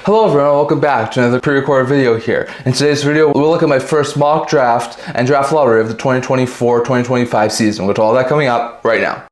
Hello everyone, welcome back to another pre-recorded video here. In today's video, we'll look at my first mock draft and draft lottery of the 2024-2025 season. We'll get to all that coming up right now.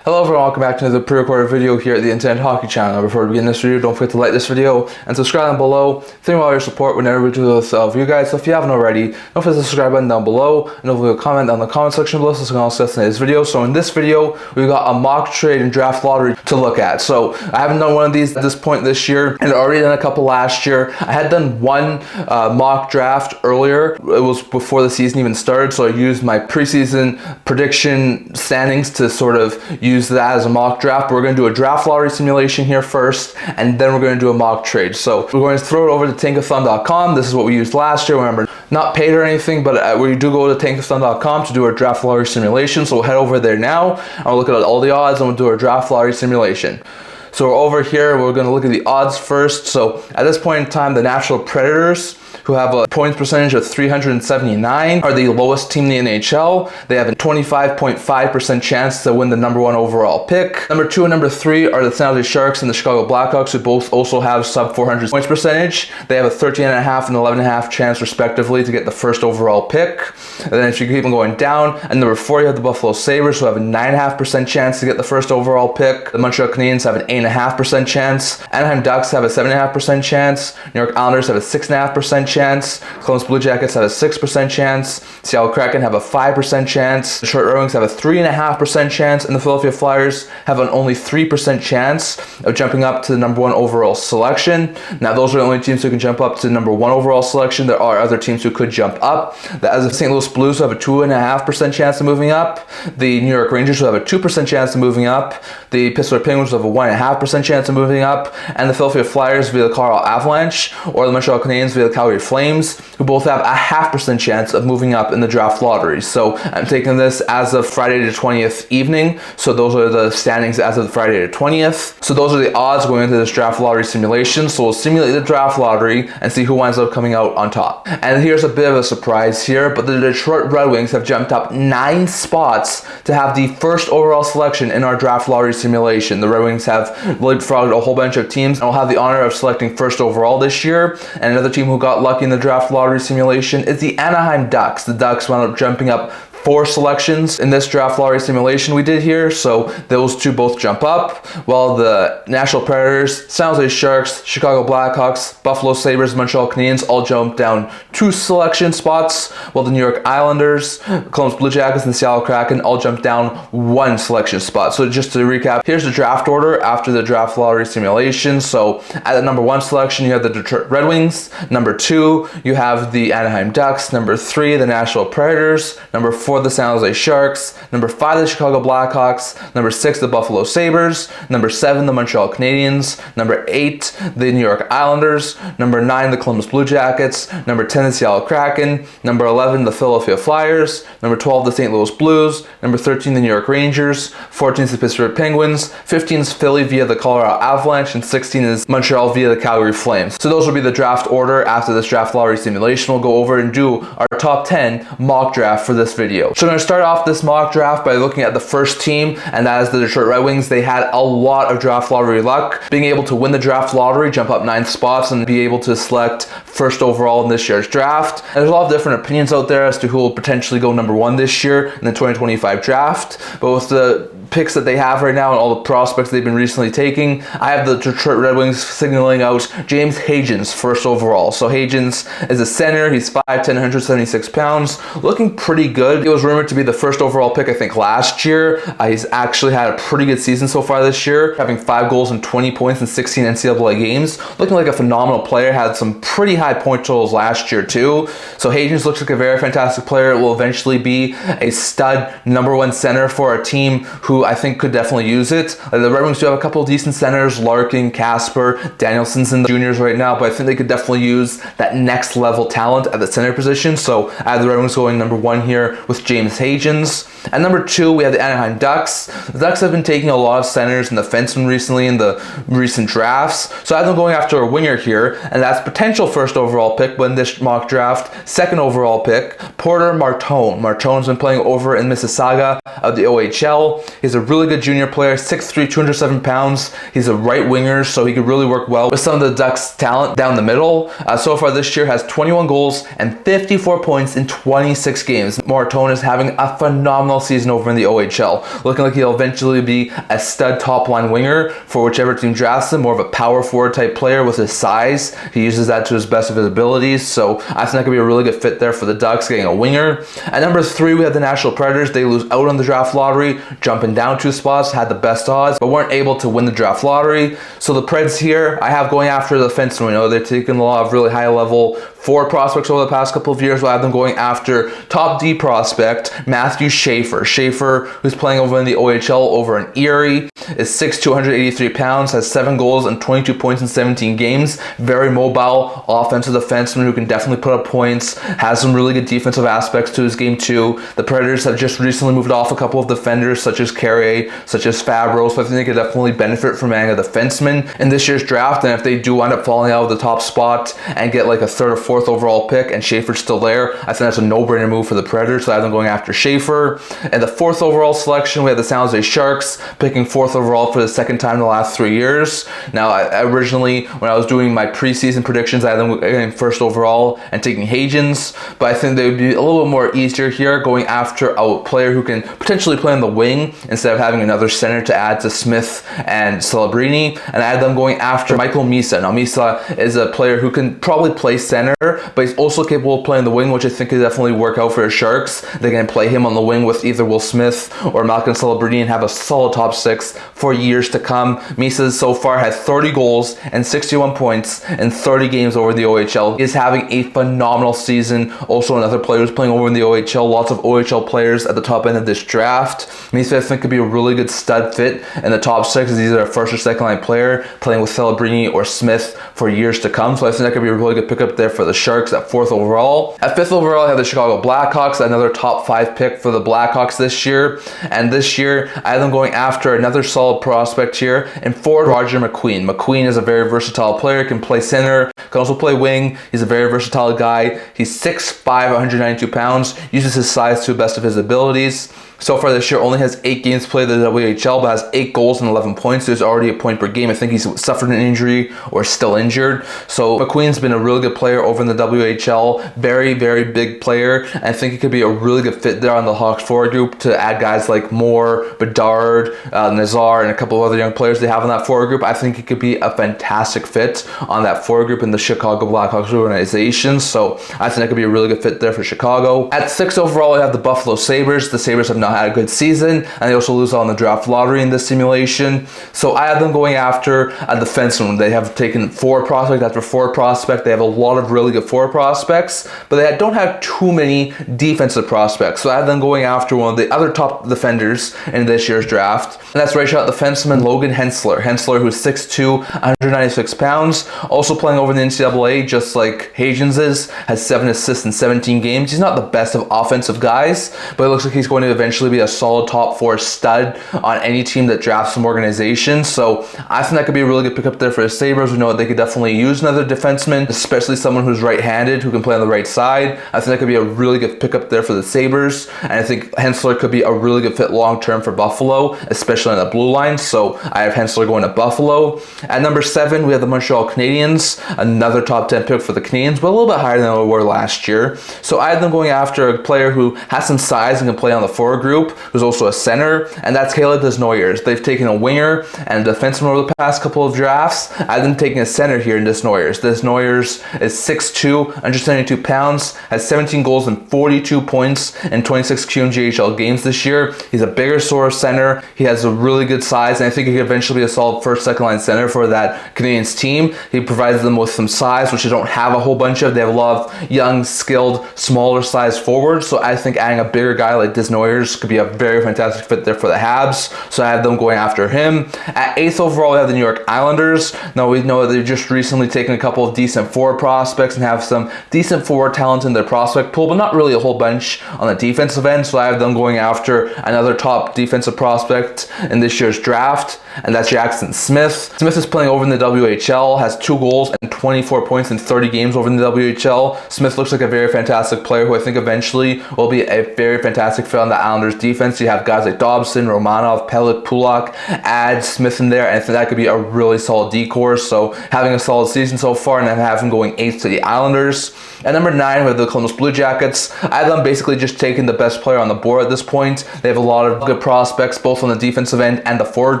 Hello everyone, welcome back to another pre-recorded video here at the Internet Hockey Channel. Before we begin this video, don't forget to like this video and subscribe down below. Thank you for all your support whenever we do this for you guys. So if you haven't already, don't forget to subscribe button down below and don't forget to comment down in the comment section below so we can all discuss in this video. So in this video, we've got a mock trade and draft lottery to look at. So I haven't done one of these at this point this year and already done a couple last year. I had done one mock draft earlier. It was before the season even started, so I used my preseason prediction standings to sort of use that as a mock draft. We're going to do a draft lottery simulation here first, and then we're going to do a mock trade. So we're going to throw it over to tankathon.com. This is what we used last year. Remember, not paid or anything, but we do go to tankathon.com to do our draft lottery simulation. So we'll head over there now, and we'll look at all the odds, and we'll do our draft lottery simulation. So we're over here, we're going to look at the odds first. So at this point in time, the Nashville Predators, who have a points percentage of 379, are the lowest team in the NHL. They have a 25.5% chance to win the #1 overall pick. Number 2 and number 3 are the San Jose Sharks and the Chicago Blackhawks, who both also have sub 400 points percentage. They have a 13.5 and 11.5 chance respectively to get the first overall pick. And then if you keep on going down, and number 4 you have the Buffalo Sabres, who have a 9.5% chance to get the first overall pick. The Montreal Canadiens have an 8.5% chance. Anaheim Ducks have a 7.5% chance. New York Islanders have a 6.5% chance. Columbus Blue Jackets have a 6% chance. Seattle Kraken have a 5% chance. The Detroit Red Wings have a 3.5% chance, and the Philadelphia Flyers have an only 3% chance of jumping up to the #1 overall selection. Now, those are the only teams who can jump up to the #1 overall selection. There are other teams who could jump up. The St. Louis Blues have a 2.5% chance of moving up. The New York Rangers will have a 2% chance of moving up. The Pittsburgh Penguins will have a 1.5% chance of moving up. And the Philadelphia Flyers via the Colorado Avalanche, or the Montreal Canadiens via the Calgary Flames, who both have a 0.5% chance of moving up in the draft lottery. So I'm taking this as of Friday the 20th evening. So those are the standings as of Friday the 20th. So those are the odds going into this draft lottery simulation. So we'll simulate the draft lottery and see who winds up coming out on top. And here's a bit of a surprise here, but the Detroit Red Wings have jumped up 9 spots to have the first overall selection in our draft lottery simulation. The Red Wings have leapfrogged a whole bunch of teams and will have the honor of selecting first overall this year. And another team who got lucky in the draft lottery simulation is the Anaheim Ducks. The Ducks wound up jumping up 4 selections in this draft lottery simulation we did here, so those two both jump up, while the Nashville Predators, San Jose Sharks, Chicago Blackhawks, Buffalo Sabres, Montreal Canadiens all jump down 2 selection spots, while the New York Islanders, Columbus Blue Jackets, and the Seattle Kraken all jump down 1 selection spot. So just to recap, here's the draft order after the draft lottery simulation. So at the #1 selection, you have the Detroit Red Wings. Number 2, you have the Anaheim Ducks. Number 3, the Nashville Predators. Number 4, the San Jose Sharks. Number 5, the Chicago Blackhawks. Number 6, the Buffalo Sabres. Number 7, the Montreal Canadiens. Number 8, the New York Islanders. Number 9, the Columbus Blue Jackets. Number 10, the Seattle Kraken. Number 11, the Philadelphia Flyers. Number 12, the St. Louis Blues. Number 13, the New York Rangers. 14 is the Pittsburgh Penguins. 15 is Philly via the Colorado Avalanche. And 16 is Montreal via the Calgary Flames. So those will be the draft order after this draft lottery simulation. We'll go over and do our top 10 mock draft for this video. So I'm going to start off this mock draft by looking at the first team, and that is the Detroit Red Wings. They had a lot of draft lottery luck, being able to win the draft lottery, jump up 9 spots, and be able to select first overall in this year's draft. And there's a lot of different opinions out there as to who will potentially go #1 this year in the 2025 draft. But with the picks that they have right now and all the prospects they've been recently taking, I have the Detroit Red Wings signaling out James Hagens first overall. So Hagens is a center. He's 5'10", 176 pounds, looking pretty good. He was rumored to be the first overall pick, I think, last year. He's actually had a pretty good season so far this year, having 5 goals and 20 points in 16 NCAA games. Looking like a phenomenal player. Had some pretty high point totals last year too. So Hagens looks like a very fantastic player. Will eventually be a stud #1 center for a team who who I think could definitely use it. The Red Wings do have a couple of decent centers, Larkin, Casper, Danielson's in the juniors right now, but I think they could definitely use that next level talent at the center position. So I have the Red Wings going number 1 here with James Hagens. At number 2, we have the Anaheim Ducks. The Ducks have been taking a lot of centers and defensemen recently in the recent drafts. So I have them going after a winger here, and that's potential first overall pick, but in this mock draft, second overall pick, Porter Martone. Martone's been playing over in Mississauga of the OHL. He's a really good junior player, 6'3", 207 pounds. He's a right winger, so he could really work well with some of the Ducks' talent down the middle. So far this year has 21 goals and 54 points in 26 games. Martone is having a phenomenal season over in the OHL. Looking like he'll eventually be a stud top-line winger for whichever team drafts him, more of a power forward type player with his size. He uses that to his best of his abilities, so I think that could be a really good fit there for the Ducks, getting a winger. At number 3, we have the Nashville Predators. They lose out on the draft lottery, jumping down 2 spots, had the best odds, but weren't able to win the draft lottery. So the Preds here, I have going after the defenseman. We know they're taking a lot of really high-level forward prospects over the past couple of years, but I have them going after top D prospect Matthew Schaefer. Schaefer, who's playing over in the OHL over in Erie, is 6'2", 283 pounds, has 7 goals and 22 points in 17 games. Very mobile offensive defenseman who can definitely put up points, has some really good defensive aspects to his game too. The Predators have just recently moved off a couple of defenders such as Carrier, such as Fabro, so I think they could definitely benefit from adding a defenseman in this year's draft, and if they do end up falling out of the top spot and get like a 3rd or 4th overall pick and Schaefer's still there, I think that's a no-brainer move for the Predators, so I have them going after Schaefer. And the 4th overall selection, we have the San Jose Sharks picking 4th overall for the second time in the last 3 years. Now, originally, when I was doing my preseason predictions, I had them getting 1st overall and taking Hagens, but I think they would be a little bit more easier here going after a player who can potentially play on the wing instead of having another center to add to Smith and Celebrini, and I had them going after Michael Misa. Now, Misa is a player who can probably play center, but he's also capable of playing the wing, which I think could definitely work out for the Sharks. They can play him on the wing with either Will Smith or Malcolm Celebrini and have a solid top 6 for years to come. Misa so far had 30 goals and 61 points in 30 games over the OHL. He is having a phenomenal season. Also another player who's playing over in the OHL. Lots of OHL players at the top end of this draft. Misa, I think, could be a really good stud fit in the top 6 as he's either a 1st or 2nd line player playing with Celebrini or Smith for years to come. So I think that could be a really good pickup there for the Sharks at 4th overall. At 5th overall, I have the Chicago Blackhawks, another top 5 pick for the Blackhawks this year. And this year, I have them going after another solid prospect here in forward Roger McQueen. McQueen is a very versatile player, can play center, can also play wing. He's a very versatile guy. He's 6'5", 192 pounds, uses his size to the best of his abilities. So far this year, only has 8 games played in the WHL, but has 8 goals and 11 points. There's already a point per game. I think he's suffered an injury or still injured. So McQueen's been a really good player over in the WHL. Very, very big player. And I think he could be a really good fit there on the Hawks forward group to add guys like Moore, Bedard, Nazar, and a couple of other young players they have in that forward group. I think he could be a fantastic fit on that forward group in the Chicago Blackhawks organization. So I think that could be a really good fit there for Chicago. At 6 overall, we have the Buffalo Sabres. The Sabres have not had a good season, and they also lose on the draft lottery in this simulation. So I have them going after a defenseman. They have taken 4 prospect after 4 prospect. They have a lot of really good 4 prospects, but they don't have too many defensive prospects. So I have them going after one of the other top defenders in this year's draft, and that's right shot defenseman Logan Hensler. Hensler, who's 6'2", 196 pounds, also playing over in the NCAA just like Hagens is, has 7 assists in 17 games. He's not the best of offensive guys, but it looks like he's going to eventually be a solid top 4 stud on any team that drafts some organization. So I think that could be a really good pickup there for the Sabres. We know that they could definitely use another defenseman, especially someone who's right-handed who can play on the right side. I think that could be a really good pickup there for the Sabres, and I think Hensler could be a really good fit long-term for Buffalo, especially on the blue line. So I have Hensler going to Buffalo. At number 7, we have the Montreal Canadiens, another top 10 pick for the Canadiens, but a little bit higher than they were last year. So I have them going after a player who has some size and can play on the forward group, who's also a center, and that's Caleb Desnoyers. They've taken a winger and a defenseman over the past couple of drafts. I've been taking a center here in Desnoyers. Desnoyers is 6'2", 172 pounds, has 17 goals and 42 points in 26 QMJHL games this year. He's a bigger sort of center. He has a really good size, and I think he could eventually be a solid 1st, 2nd line center for that Canadiens team. He provides them with some size, which they don't have a whole bunch of. They have a lot of young, skilled, smaller size forwards. So I think adding a bigger guy like Desnoyers could be a very fantastic fit there for the Habs. So I have them going after him. At 8th overall, we have the New York Islanders. Now we know that they've just recently taken a couple of decent forward prospects and have some decent forward talent in their prospect pool, but not really a whole bunch on the defensive end. So I have them going after another top defensive prospect in this year's draft, and that's Jackson Smith. Smith is playing over in the WHL, has 2 goals and 24 points in 30 games over in the WHL. Smith looks like a very fantastic player who I think eventually will be a very fantastic fit on the Islanders defense. You have guys like Dobson, Romanov, Pellick, Pulak, add Smith in there, and I think that could be a really solid decor. So having a solid season so far, and then having going 8th to the Islanders. At number 9, we have the Columbus Blue Jackets. I have them basically just taking the best player on the board at this point. They have a lot of good prospects, both on the defensive end and the forward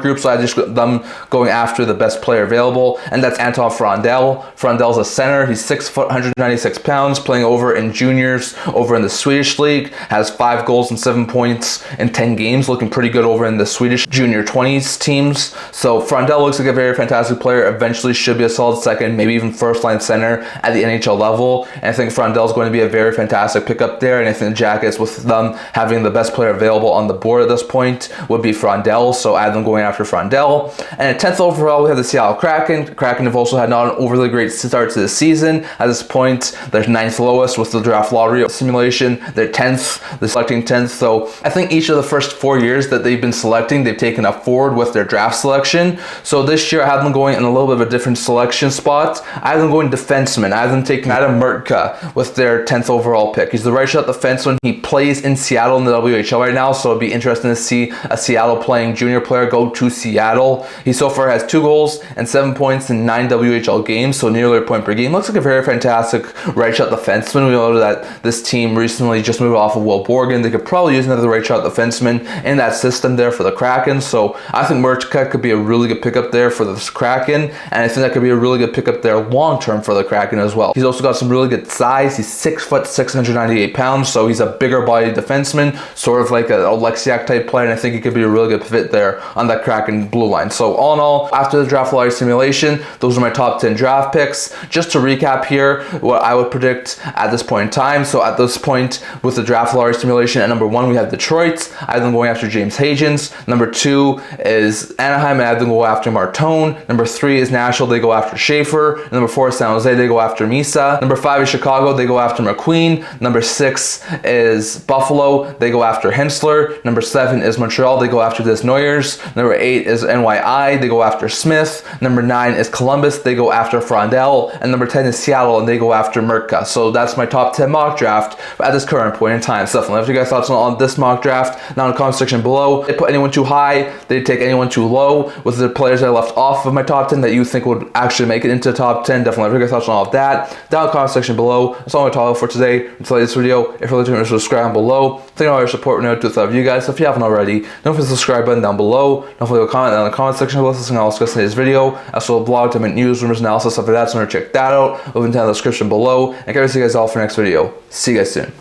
group, so I just got them going after the best player available, and that's Anton Frondell. Frondell's a center. He's 6 foot, 196 pounds, playing over in juniors over in the Swedish league. Has 5 goals and 7 points in 10 games, looking pretty good over in the Swedish junior 20s teams. So Frondell looks like a very fantastic player. Eventually should be a solid second, maybe even first-line center at the NHL level. And I think Frondell is going to be a very fantastic pickup there. And I think the Jackets, with them having the best player available on the board at this point, would be Frondell. So I have them going after Frondell. And at 10th overall, we have the Seattle Kraken. Kraken have also had not an overly great start to the season. At this point, they're 9th lowest with the draft lottery simulation. They're 10th, they're selecting 10th. So I think each of the first 4 years that they've been selecting, they've taken a forward with their draft selection. So this year, I have them going in a little bit of a different selection spot. I have them going defenseman. I have them taking Adam Mertka with their 10th overall pick. He's the right shot defenseman. He plays in Seattle in the WHL right now, so it'd be interesting to see a Seattle playing junior player go to Seattle. He so far has 2 goals and 7 points in 9 WHL games, so nearly a point per game. Looks like a very fantastic right shot defenseman. We know that this team recently just moved off of Will Borgen. They could probably use another right shot defenseman in that system there for the Kraken, so I think Mertka could be a really good pickup there for the Kraken, and I think that could be a really good pickup there long term for the Kraken as well. He's also got some really good size. He's 6 foot, 698 pounds, so he's a bigger body defenseman, sort of like an Oleksiak type player, and I think he could be a really good fit there on that Kraken blue line. So all in all, after the draft lottery simulation, those are my top 10 draft picks. Just to recap here, what I would predict at this point in time. So at this point, with the draft lottery simulation, at number 1, we have Detroit. I have them going after James Hagens. Number 2 is Anaheim, and I have them go after Martone. Number 3 is Nashville. They go after Schaefer. And number 4 is San Jose. They go after Misa. Number 5 is Chicago. They go after McQueen. Number 6 is Buffalo. They go after Hensler. Number 7 is Montreal. They go after Desnoyers. Number 8 is NYI. They go after Smith. Number 9 is Columbus. They go after Frondell. And number 10 is Seattle, and they go after Mertka. So that's my top 10 mock draft at this current point in time. So definitely, if you guys thoughts on this mock draft down in the comment section below. They put anyone too high, they take anyone too low. With the players that I left off of my top 10 that you think would actually make it into the top 10, definitely, if you guys thoughts on all of that down in the comment section below. That's all I'm going to talk for today. Until this video, if you're looking to subscribe down below, thank you for all your support. We know to love you guys. So if you haven't already, don't forget the subscribe button down below. Don't forget to comment down in the comment section below. Something I'll discuss in today's video. As well as blog, different news, rumors, analysis, stuff like that. So check that out. Link in the description below. And I can see you guys all for the next video. See you guys soon.